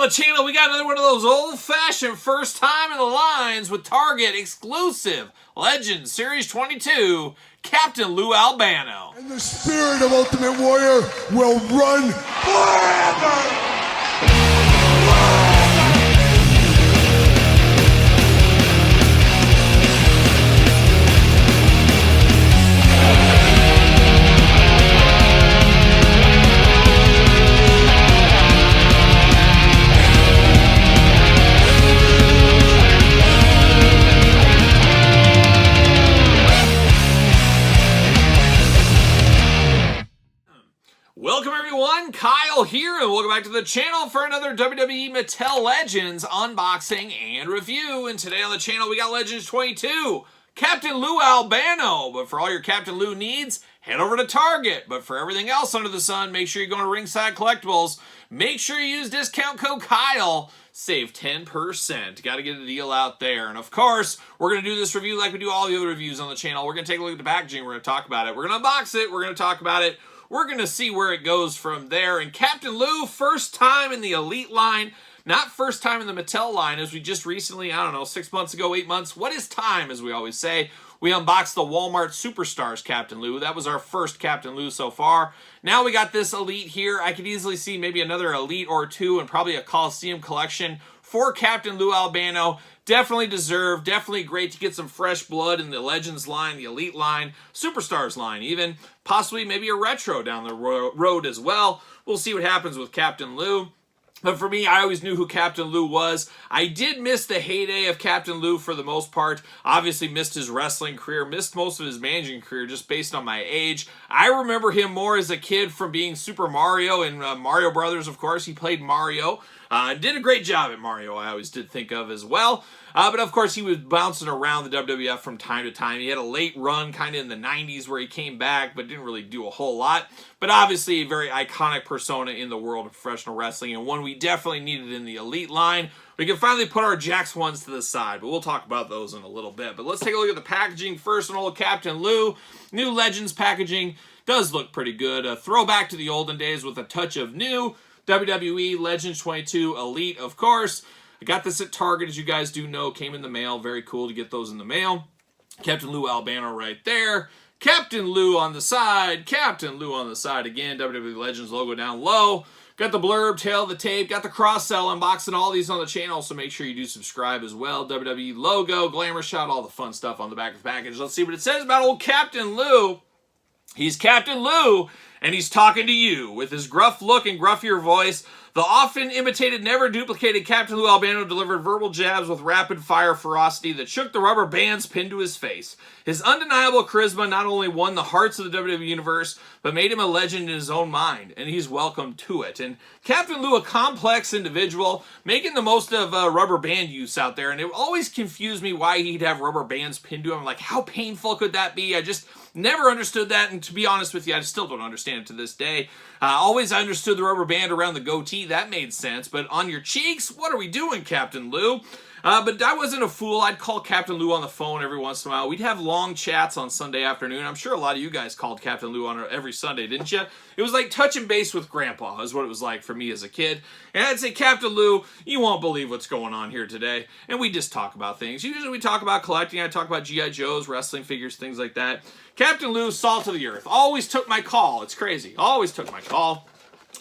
the channel, we got another one of those old-fashioned first time in the lines with Target exclusive Legends Series 22, Captain Lou Albano. And the spirit of Ultimate Warrior will run forever! Welcome everyone, Kyle here, and welcome back to the channel for another WWE Mattel Legends unboxing and review. And today on the channel we got Legends 22, Captain Lou Albano. But for all your Captain Lou needs, head over to Target. But for everything else under the sun, make sure you go to Ringside Collectibles. Make sure you use discount code Kyle. Save 10%. Got to get a deal out there. And of course, we're going to do this review like we do all the other reviews on the channel. We're going to take a look at the packaging. We're going to talk about it. We're going to unbox it. We're going to talk about it. We're going to see where it goes from there. And Captain Lou, first time in the Elite line, not first time in the Mattel line, as we just recently, I don't know, 6 months ago, 8 months. What is time, as we always say? We unboxed the Walmart Superstars Captain Lou. That was our first Captain Lou so far. Now we got this Elite here. I could easily see maybe another Elite or two and probably a Coliseum collection for Captain Lou Albano. Definitely deserved, definitely great to get some fresh blood in the Legends line, the Elite line, Superstars line even, possibly maybe a retro down the road as well. We'll see what happens with Captain Lou. But for me, I always knew who Captain Lou was. I did miss the heyday of Captain Lou for the most part. Obviously missed his wrestling career, missed most of his managing career just based on my age. I remember him more as a kid from being Super Mario and Mario Brothers, of course. He played Mario. Did a great job at Mario, I always did think of as well. But of course, he was bouncing around the WWF from time to time. He had a late run kind of in the 90s where he came back, but didn't really do a whole lot. But obviously, a very iconic persona in the world of professional wrestling, and one we definitely needed in the Elite line. We can finally put our Jakks ones to the side, but we'll talk about those in a little bit. But let's take a look at the packaging first on old Captain Lou. New Legends packaging does look pretty good. A throwback to the olden days with a touch of new. WWE Legends 22 Elite, of course. I got this at Target, as you guys do know. Came in the mail. Very cool to get those in the mail. Captain Lou Albano right there. Captain Lou on the side. Captain Lou on the side again. WWE Legends logo down low. Got the blurb, tail of the tape. Got the cross-sell, unboxing all these on the channel, so make sure you do subscribe as well. WWE logo, glamour shot, all the fun stuff on the back of the package. Let's see what it says about old Captain Lou. He's Captain Lou, and he's talking to you with his gruff look and gruffier voice. The often imitated, never duplicated Captain Lou Albano delivered verbal jabs with rapid-fire ferocity that shook the rubber bands pinned to his face. His undeniable charisma not only won the hearts of the WWE Universe, but made him a legend in his own mind, and he's welcome to it. And Captain Lou, a complex individual, making the most of rubber band use out there, and it always confused me why he'd have rubber bands pinned to him. Like, how painful could that be? I just never understood that, and to be honest with you, I still don't understand it to this day. Always I understood the rubber band around the goatee. That made sense. But on your cheeks, what are we doing, Captain Lou? But I wasn't a fool. I'd call Captain Lou on the phone every once in a while. We'd have long chats on Sunday afternoon. I'm sure a lot of you guys called Captain Lou on every Sunday, didn't you? It was like touching base with Grandpa is what it was like for me as a kid. And I'd say, Captain Lou, you won't believe what's going on here today. And we just talk about things. Usually we talk about collecting. I talk about G.I. Joes, wrestling figures, things like that. Captain Lou, salt of the earth. Always took my call. It's crazy. Always took my call.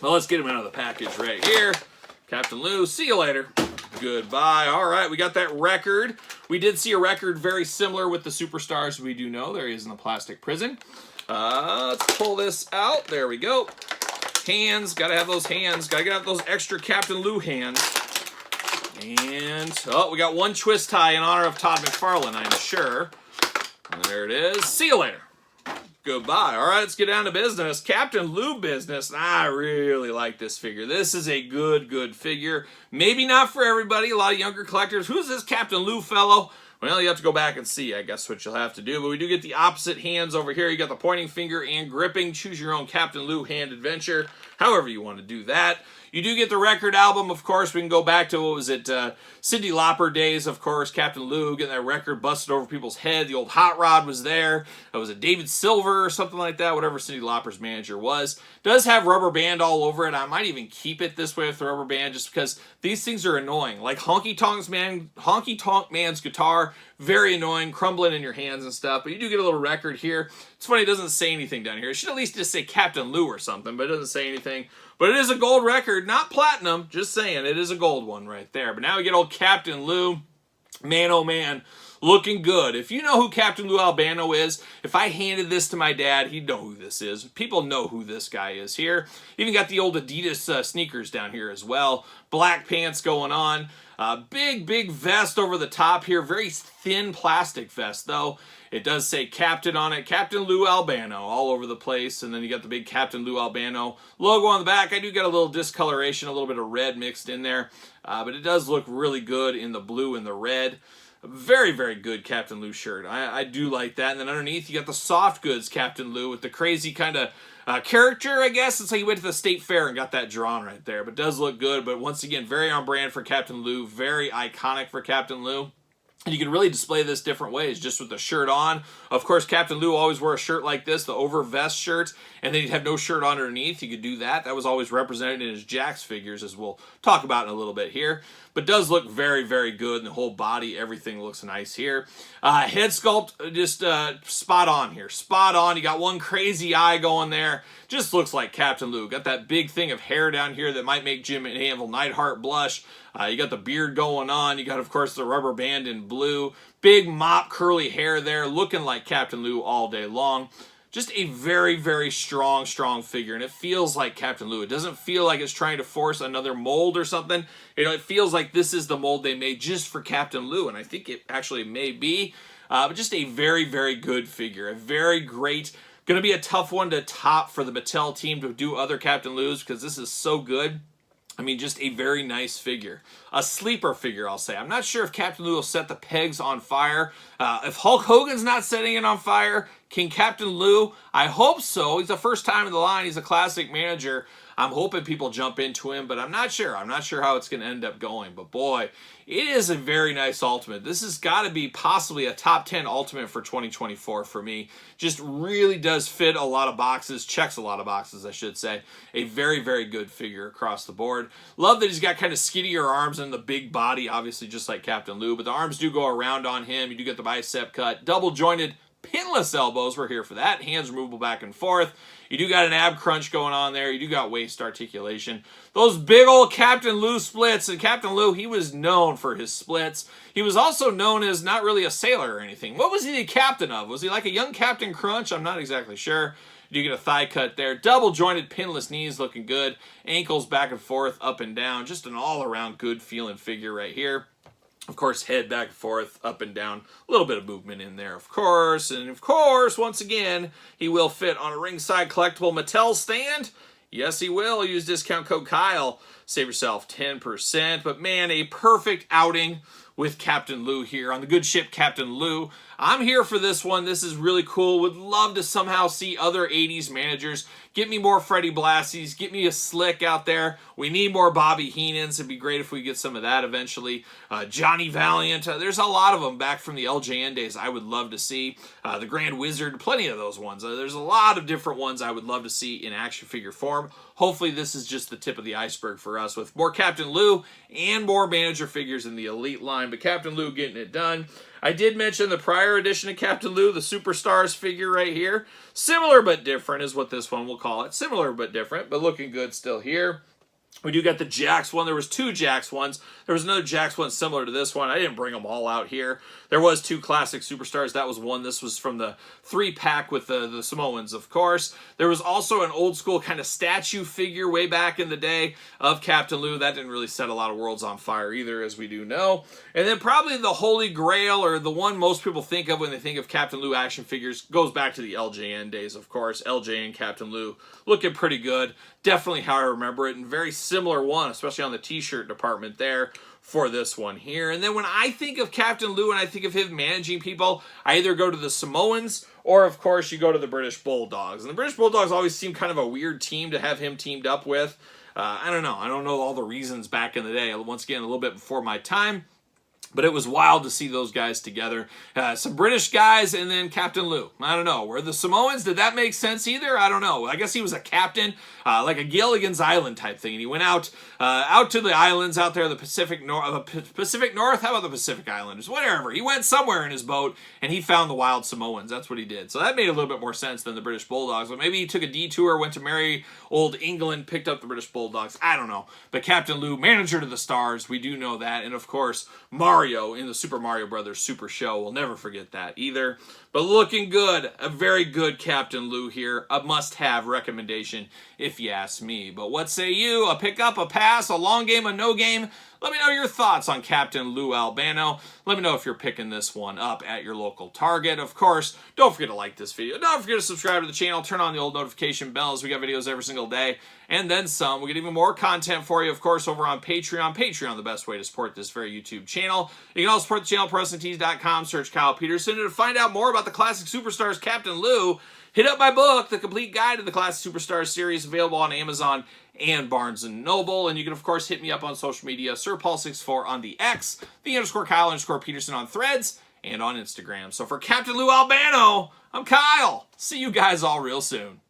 Well, let's get him out of the package right here. Captain Lou, see you later. Goodbye. All right, we got that record. We did see a record very similar with the Superstars. We do know there he is in the plastic prison. Let's pull this out. There we go. Hands. Got to have those hands. Got to get out those extra Captain Lou hands. And, oh, we got one twist tie in honor of Todd McFarlane, I'm sure. There it is. See you later. Goodbye. All right, let's get down to business. Captain Lou business. I really like this figure. This is a good figure. Maybe not for everybody. A lot of younger collectors. Who's this Captain Lou fellow? Well, you have to go back and see, I guess, what you'll have to do. But we do get the opposite hands over here. You got the pointing finger and gripping. Choose your own Captain Lou hand adventure. however you want to do that. You do get the record album, of course. We can go back to, what was it, Cyndi Lauper days, of course. Captain Lou getting that record busted over people's head. The old hot rod was there. It was a David Silver or something like that, whatever Cyndi Lauper's manager was. Does have rubber band all over it. I might even keep it this way with the rubber band just because these things are annoying. Like Honky Tonk Man's guitar, very annoying, crumbling in your hands and stuff. But you do get a little record here. It's funny, it doesn't say anything down here. It should at least just say Captain Lou or something, but it doesn't say anything. But it is a gold record, not platinum, just saying, it is a gold one right there. But now we get old Captain Lou. Man, oh man, looking good. If you know who Captain Lou Albano is, if I handed this to my dad, he'd know who this is. People know who this guy is here. Even got the old Adidas sneakers down here as well. Black pants going on. Big vest over the top here. Very thin plastic vest, though. It does say Captain on it. Captain Lou Albano all over the place. And then you got the big Captain Lou Albano logo on the back. I do get a little discoloration, a little bit of red mixed in there. But it does look really good in the blue and the red. Very, very good Captain Lou shirt. I do like that. And then underneath, you got the soft goods Captain Lou with the crazy kind of character, I guess. It's like he went to the state fair and got that drawn right there. But it does look good. But once again, very on brand for Captain Lou. Very iconic for Captain Lou. And you can really display this different ways, just with the shirt on. Of course, Captain Lou always wore a shirt like this, the over vest shirt, and then he'd have no shirt on underneath. You could do that. That was always represented in his Jakks figures, as we'll talk about in a little bit here. But does look very, very good, and the whole body, everything looks nice here. Head sculpt, just spot on here. Spot on. You got one crazy eye going there. Just looks like Captain Lou. Got that big thing of hair down here that might make Jim and Anvil Neidhart blush. You got the beard going on. You got, of course, the rubber band in blue. Big mop curly hair there, looking like Captain Lou all day long. Just a very, very strong figure, and it feels like Captain Lou. It doesn't feel like it's trying to force another mold or something. You know, it feels like this is the mold they made just for Captain Lou, and I think it actually may be. But just a very, very good figure. A very great, going to be a tough one to top for the Mattel team to do other Captain Lou's because this is so good. I mean, just a very nice figure. A sleeper figure, I'll say. I'm not sure if Captain Lou will set the pegs on fire. If Hulk Hogan's not setting it on fire, can Captain Lou? I hope so. He's the first time in the line. He's a classic manager. I'm hoping people jump into him, but I'm not sure. I'm not sure how it's going to end up going. But boy, it is a very nice Ultimate. This has got to be possibly a top 10 Ultimate for 2024 for me. Just really does fit a lot of boxes, checks a lot of boxes, I should say. A very, very good figure across the board. Love that he's got kind of skinnier arms and the big body, obviously just like Captain Lou, but the arms do go around on him. You do get the bicep cut, double jointed, pinless elbows. We're here for that. Hands removable back and forth. You do got an ab crunch going on there. You do got waist articulation. Those big old Captain Lou splits. And Captain Lou, he was known for his splits. He was also known as not really a sailor or anything. What was he the captain of? Was he like a young Captain Crunch? I'm not exactly sure. You do get a thigh cut there. Double jointed pinless knees looking good. Ankles back and forth, up and down. Just an all around good feeling figure right here. Of course, head back and forth, up and down. A little bit of movement in there, of course. And of course, once again, he will fit on a ringside collectible Mattel stand. Yes, he will. Use discount code Kyle. Save yourself 10%. But man, a perfect outing with Captain Lou here on the good ship Captain Lou. I'm here for this one. This is really cool. Would love to somehow see other 80s managers. Get me more Freddie Blassies. Get me a Slick out there. We need more Bobby Heenans. It'd be great if we get some of that eventually. Johnny Valiant. There's a lot of them back from the LJN days I would love to see. The Grand Wizard. Plenty of those ones. There's a lot of different ones I would love to see in action figure form. Hopefully this is just the tip of the iceberg for us with more Captain Lou and more manager figures in the Elite line. But Captain Lou getting it done. I did mention the prior edition of Captain Lou, the Superstars figure right here. Similar but different is what this one will call it. Similar but different, but looking good still here. We do got the Jakks one. There was two Jakks ones. There was another Jakks one similar to this one. I didn't bring them all out here. There was two classic Superstars. That was one. This was from the 3-pack with the Samoans, of course. There was also an old school kind of statue figure way back in the day of Captain Lou. That didn't really set a lot of worlds on fire either, as we do know. And then probably the Holy Grail, or the one most people think of when they think of Captain Lou action figures, goes back to the LJN days, of course. LJN Captain Lou looking pretty good. Definitely how I remember it, and very similar one, especially on the t-shirt department there for this one here. And then when I think of Captain Lou and I think of him managing people, I either go to the Samoans or, of course, you go to the British Bulldogs. And the British Bulldogs always seem kind of a weird team to have him teamed up with. I don't know. I don't know all the reasons back in the day. Once again, a little bit before my time. But it was wild to see those guys together. Some British guys and then Captain Lou. I don't know. Were the Samoans, did that make sense either? I don't know. I guess he was a captain, like a Gilligan's Island type thing. And he went out to the islands out there, the Pacific North. How about the Pacific Islanders? Whatever. He went somewhere in his boat and he found the wild Samoans. That's what he did. So that made a little bit more sense than the British Bulldogs. But maybe he took a detour, went to merry old England, picked up the British Bulldogs. I don't know. But Captain Lou, manager to the stars. We do know that. And of course, Mario in the Super Mario Brothers Super Show. We'll never forget that either. But looking good. A very good Captain Lou here. A must-have recommendation if you ask me. But what say you? A pick-up, a pass, a long game, a no game? Let me know your thoughts on Captain Lou Albano. Let me know if you're picking this one up at your local Target. Of course, don't forget to like this video. Don't forget to subscribe to the channel. Turn on the old notification bells. We got videos every single day. And then some. We get even more content for you, of course, over on Patreon. Patreon, the best way to support this very YouTube channel. You can also support the channel, ProWrestlingTees.com. Search Kyle Peterson. And to find out more about the Classic Superstars Captain Lou, hit up my book, The Complete Guide to the Classic Superstars series, available on Amazon and Barnes & Noble. And you can, of course, hit me up on social media, SirPaul64 on the X, _Kyle_Peterson on Threads, and on Instagram. So for Captain Lou Albano, I'm Kyle. See you guys all real soon.